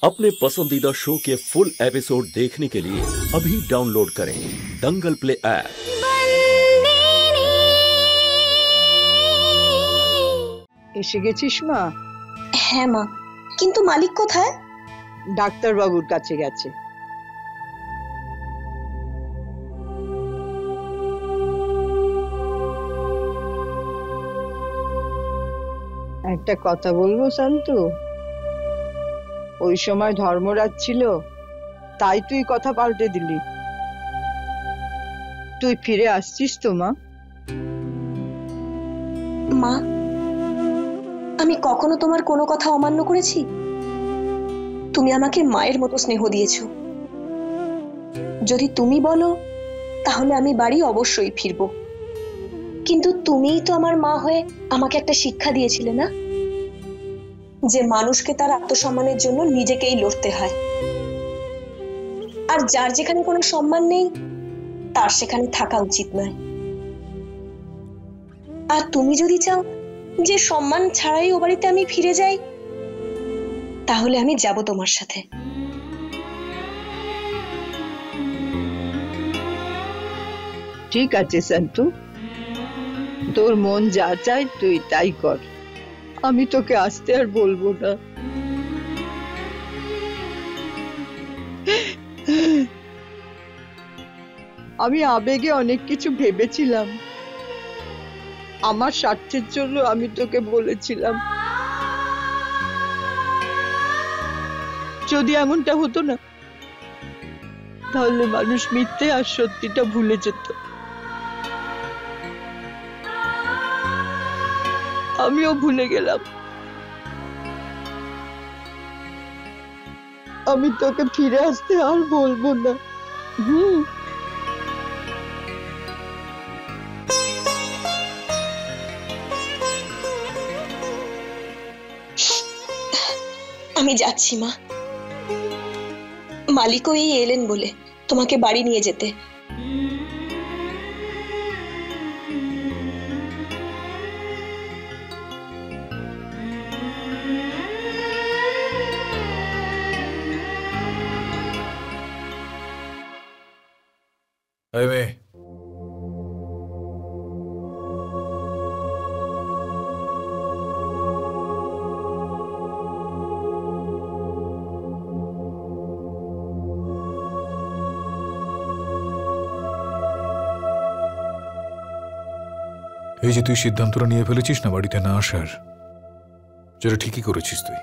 अपने पसंदीदा शो के फुल एपिसोड देखने के लिए अभी डाउनलोड करें दंगल प्ले ऐप। এসে গেছিস মা? হ্যাঁ মা, কিন্তু মালিক কোথায়? ডাক্তার বাবুর কাছে গেছে। একটা কথা বলবো শান্তু? ওই সময় ধর্মরাজ ছিল, তাই তুই কথা পাল্টে দিলি। তুই ফিরে আসছিস তো মা? মা, আমি কখনো তোমার কোনো কথা অমান্য করেছি? তুমি আমাকে মায়ের মতো স্নেহ দিয়েছো। যদি তুমি বলো তাহলে আমি বাড়ি অবশ্যই ফিরবো, কিন্তু তুমিই তো আমার মা হয়ে আমাকে একটা শিক্ষা দিয়েছিলে না, যে মানুষকে তার আত্মসম্মানের জন্য নিজেকেই লড়তে হয়, আর যার যেখানে কোনো সম্মান নেই তার সেখানে থাকা উচিত নয়। আর তুমি যদি চাও যে সম্মান ছাড়াই ও বাড়িতে আমি ফিরে যাই, তাহলে আমি যাব তোমার সাথে। ঠিক আছে শান্তু, তোর মন যা চায় তুই তাই কর। আমি তোকে আসতে আর বলবো না। আমি আবেগে অনেক কিছু ভেবেছিলাম। আমার স্বার্থের জন্য আমি তোকে বলেছিলাম। যদি এমনটা হতো না, তাহলে মানুষ মিথ্যে আর সত্যিটা ভুলে যেত। আমিও ভুলে গেলাম। আমি তোকে ফিরে আসতে আর বলবো না। আমি যাচ্ছি মা। মালিকও এই এলেন বলে তোমাকে বাড়ি নিয়ে যেতে। এই মেয়ে, এই যে তুই সিদ্ধান্তটা নিয়ে ফেলেছিস না বাড়িতে না আসার, যেটা ঠিকই করেছিস তুই।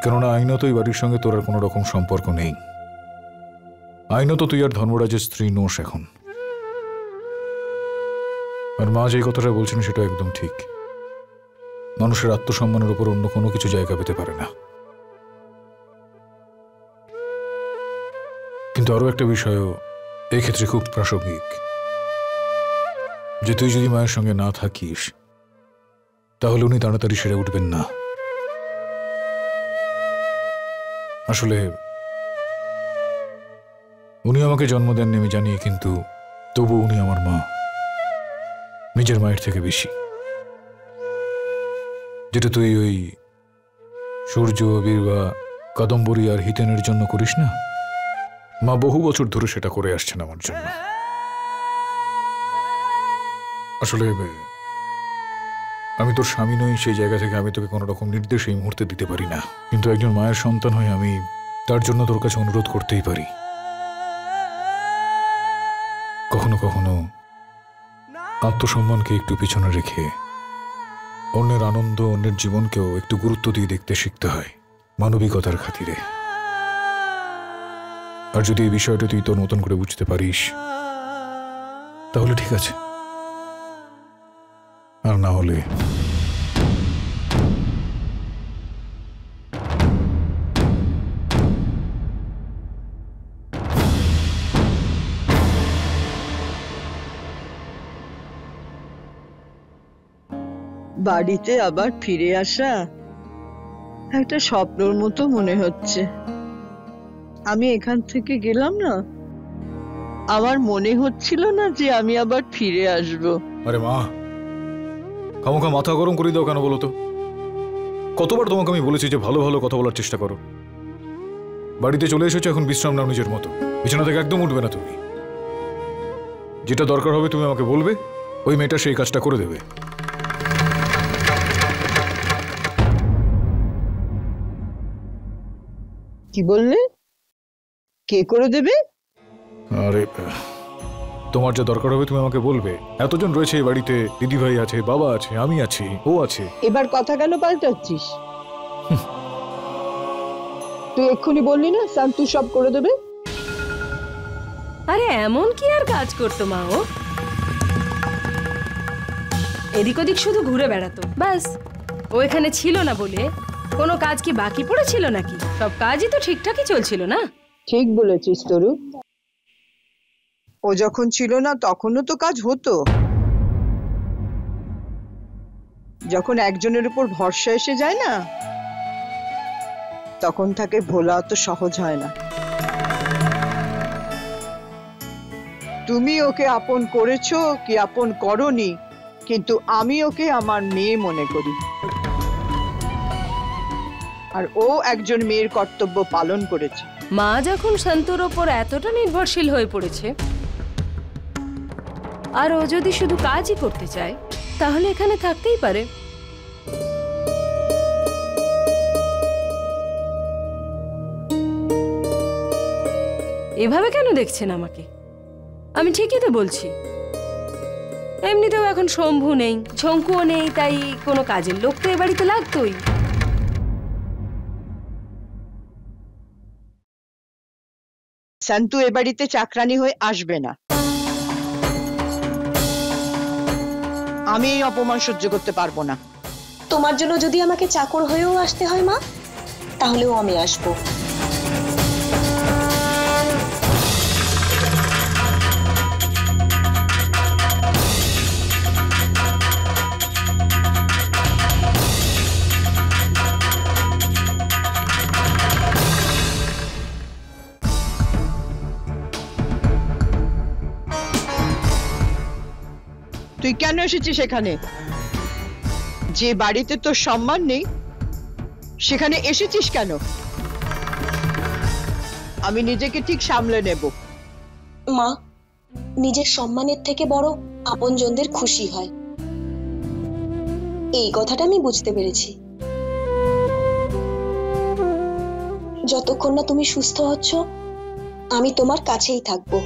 কেননা আইনত এই বাড়ির সঙ্গে তোর আর কোনো রকম সম্পর্ক নেই। আইনত তুই আর ধর্মরাজের স্ত্রী নোস এখন। আর মা যে কথাটা বলছেন সেটা একদম ঠিক। মানুষের আত্মসম্মানের উপর অন্য কোনো কিছু জায়গা পেতে পারে না। কিন্তু আরো একটা বিষয়ও এই ক্ষেত্রে খুব প্রাসঙ্গিক, যে তুই যদি মায়ের সঙ্গে না থাকিস তাহলে উনি তাড়াতাড়ি সেরে উঠবেন না। আসলে উনি আমাকে জন্ম দেননি আমি জানি, কিন্তু তবু উনি আমার মা, নিজের মায়ের থেকে বেশি। যেটা তুই ওই সূর্য, বীরবা, কাদম্বরী আর হিতেনের জন্য করিস না, মা বহু বছর ধরে সেটা করে আসছেন আমার জন্য। আসলে আমি তোর স্বামী নই, সেই জায়গা থেকে আমি তোকে কোনো রকম নির্দেশ এই মুহূর্তে দিতে পারি না, কিন্তু একজন মায়ের সন্তান হয়ে আমি তার জন্য তোর কাছে অনুরোধ করতেই পারি। কখনো কখনো আত্মসম্মানকে একটু পিছনে রেখে অন্যের আনন্দ, অন্যের জীবনকেও একটু গুরুত্ব দিয়ে দেখতে শিখতে হয়, মানবিকতার খাতিরে। আর যদি এই বিষয়টা তুই তোর মতন করে বুঝতে পারিস তাহলে ঠিক আছে, আর না হলে বাড়িতে আবার ফিরে আসা একটা স্বপ্নর মতো মনে হচ্ছে। আমি এখান থেকে গেলাম না, আমার মনে হচ্ছিল না যে আমি আবার ফিরে আসব। আরে মা, খামোখা মাথা গরম করে দাও কেন বলো তো? কতবার তোমাকে আমি বলেছি যে ভালো ভালো কথা বলার চেষ্টা করো। বাড়িতে চলে এসেছো, এখন বিশ্রাম নাও নিজের মতো। বিছানা থেকে একদম উঠবে না তুমি। যেটা দরকার হবে তুমি আমাকে বলবে, ওই মেয়েটা সেই কাজটা করে দেবে। কি বললে? কে করে দেবে? আরে তোমার যা দরকার হবে তুমি আমাকে বলবে। এতজন রয়েছে এই বাড়িতে, দিদিভাই আছে, বাবা আছে, আমি আছি, ও আছে। এবার কথা কেন পাল্টাচ্ছিস? তুই এক্ষুনি বললি না শান্তু সব করে দেবে? আরে এমন কি আর কাজ করতো মা? ও এদিক ওদিক শুধু ঘুরে বেড়াতো, ব্যাস। ও এখানে ছিল না বলে কোনো কাজ কি বাকি পড়েছিল নাকি? সব কাজই তো ঠিকঠাকই চলছিল না? ঠিক বলেছিস তরু। ও যখন ছিল না তখনও তো কাজ হতো। যখন একজনের উপর ভরসা এসে যায় না, তখন তাকে ভোলা তো সহজ হয় না। তুমি ওকে আপন করেছো কি আপন করনি, কিন্তু আমি ওকে আমার মেয়ে মনে করি। আর ও একজন মেয়ের কর্তব্য পালন করেছে। মা যখন শান্তর ওপর এতটা নির্ভরশীল হয়ে পড়েছে, আর ও যদি শুধু কাজই করতে চায়, তাহলে এখানে থাকতেই পারে। এভাবে কেন দেখছেন আমাকে? আমি ঠিকই তো বলছি। এমনিতেও এখন শম্ভু নেই, ঝঙ্কুও নেই, তাই কোনো কাজের লোক তো এ বাড়িতে লাগতোই। শান্তু এ বাড়িতে চাকরানি হয়ে আসবে না। আমি এই অপমান সহ্য করতে পারবো না। তোমার জন্য যদি আমাকে চাকর হয়েও আসতে হয় মা, তাহলেও আমি আসবো। তুই কেন এসেছিস এখানে? যে বাড়িতে তোর সম্মান নেই, সেখানে এসেছিস কেন? আমি নিজেকে ঠিক সামলে নেব। মা, নিজের সম্মানের থেকে বড় আপনজনদের খুশি হয়, এই কথাটা আমি বুঝতে পেরেছি। যতক্ষণ না তুমি সুস্থ হচ্ছ, আমি তোমার কাছেই থাকবো।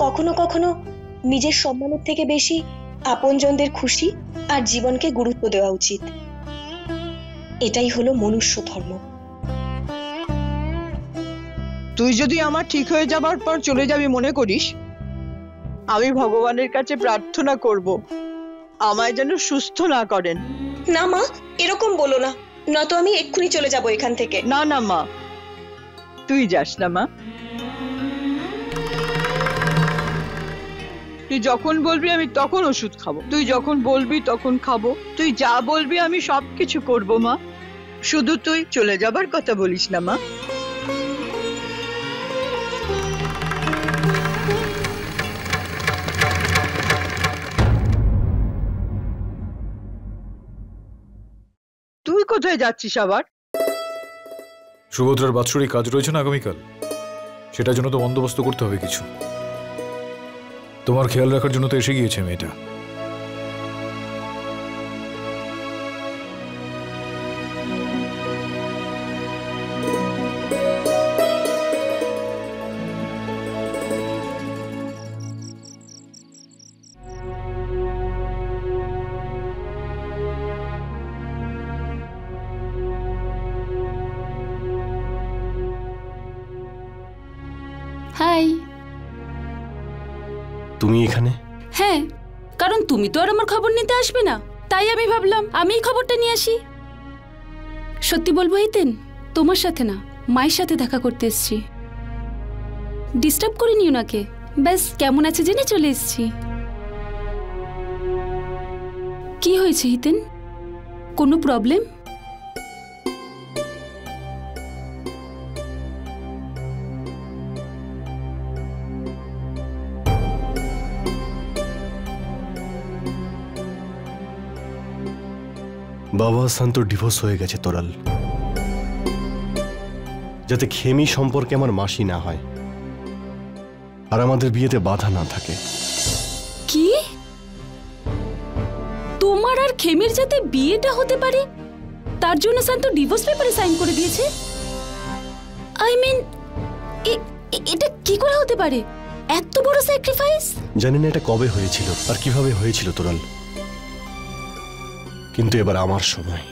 কখনো কখনো নিজের সম্মানের থেকে বেশি আপনজনদের খুশি আর জীবনকে গুরুত্ব দেওয়া উচিত। এটাই হলো মনুষ্য ধর্ম। তুই যদি আমার ঠিক হয়ে যাবার পর চলে যাবি মনে করিস, আমি ভগবানের কাছে প্রার্থনা করব আমায় যেন সুস্থ না করেন। না মা, এরকম বলো না, নয়তো আমি এক্ষুনি চলে যাব এখান থেকে। না না মা, তুই যাস না মা। তুই যখন বলবি আমি তখন ওষুধ খাবো, তুই যখন বলবি তখন খাবো, তুই যা বলবি আমি সবকিছু করবো মা। শুধু তুই চলে যাবার কথা বলিস না মা। তুই কোথায় যাচ্ছিস আবার? সুভদ্রার বাৎসরিক কাজ রয়েছে না আগামীকাল, সেটার জন্য তো বন্দোবস্ত করতে হবে কিছু। তোমার খেয়াল রাখার জন্য তো এসে গিয়েছে মেয়েটা। হাই। তুমি এখানে? হ্যাঁ, কারণ তুমি তো আর আমার খবর নিতে আসবে না, তাই আমি ভাবলাম আমিই খবরটা নিয়ে আসি। সত্যি বলবো হিতেন, তোমার সাথে না, মায়ের সাথে দেখা করতে এসেছি। ডিস্টার্ব করিনি ওনাকে, ব্যাস কেমন আছে জেনে চলে এসেছি। কি হয়েছে হিতেন, কোনো প্রবলেম? বাবা শান্তর ডিভোর্স হয়ে গেছে তোরাল, যাতে খেমি সম্পর্কে আমার মাসি না হয় আর আমাদের বিয়েতে বাধা না থাকে। কি? তোমার আর খেমির যাতে বিয়েটা হতে পারে তার জন্য শান্ত ডিভোর্স পেপারে সাইন করে দিয়েছে? আই মিন এটা কি করে হতে পারে? এত বড় স্যাক্রিফাইস! জানি না এটা কবে হয়েছিল আর কিভাবে হয়েছিল তোরাল, কিন্তু এবার আমার সময়।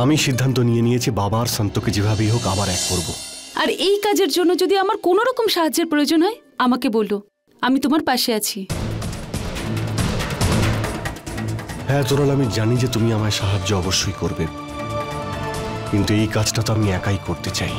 আমি সিদ্ধান্ত নিয়ে নিয়েছি বাবা আর শান্তকে যেভাবেই হোক আবার এক করব। আর এই কাজের জন্য যদি আমার কোনো রকম সাহায্যের প্রয়োজন হয় আমাকে বলো, আমি তোমার পাশে আছি। হ্যাঁ তোরাল, আমি জানি যে তুমি আমায় সাহায্য অবশ্যই করবে, কিন্তু এই কাজটা তো আমি একাই করতে চাই।